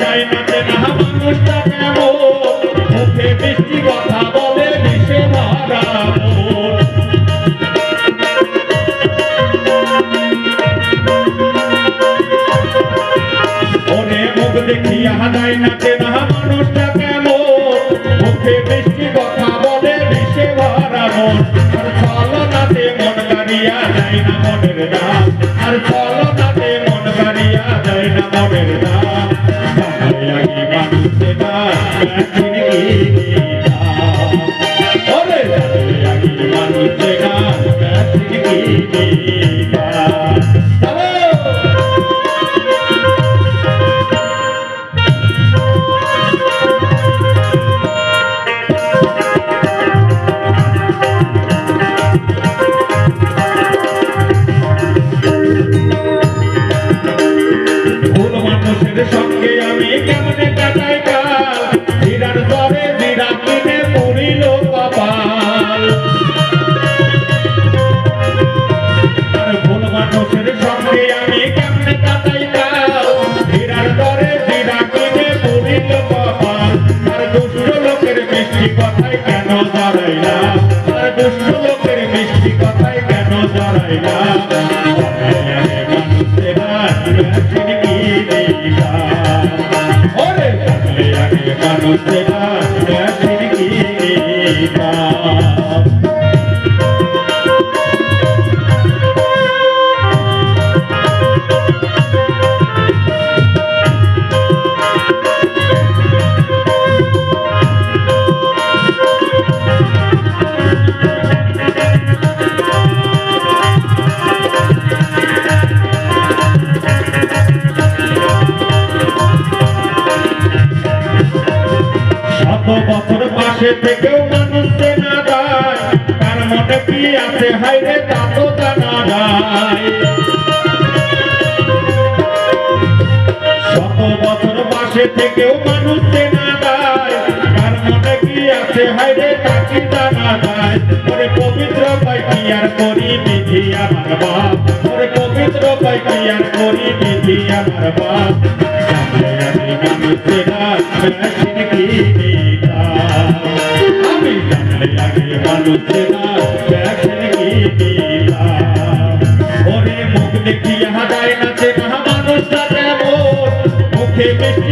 যায় না চেনা মানুষটা কেমন মুখে মিষ্টি কথা বলে বিষে ভরা মন ওরে মুখ দেখিয়া যায় না চেনা মানুষটা কেমন মুখে মিষ্টি কথা বলে বিষে ভরা মন আর ছলনাতে মন গাড়িয়া যায় না মনের দাম আর ছলনাতে মন গাড়িয়া যায় না মনের দাম জানাইয়াগি মানুষে না চিনি ওরে জানাইয়াগি মানুষে না চিনি সঙ্গে আমি কেমনে কাটাই কাল হীরার দরে হীরা কিনে পড়িল কপাল আর ভুল মানুষের সঙ্গে আমি কেমনে কাটাই কাল হীরার দরে হীরা কিনে পড়িল কপাল আর দুষ্ট লোকের মিষ্টি কথায় কেন জড়াইলা আর দুষ্ট লোকের মিষ্টি কথায় কেন জড়াইলা মানুষেরা দেখেন কি বছর পাশে থেকেও মানুষ চেনা যায় তার মনে কি আছে হাইরে তা তো জানা যায় শত বছর পাশে থেকেও মানুষ চেনা যায় তার মনে কি আছে হাইরে তা কি জানা যায় ওরে পবিত্র পাই কি আর করি বিধি আমার বাপ ওরে পবিত্র পাই কি আর করি বিধি আমার বাপ জানলে আমি মানুষ চেনা আমি জানলে আগে মানুষেরা দেখেন কি ওরে মুখ দেখিয়া যায় না চেনা মানুষটা কেমন মুখে মিষ্টি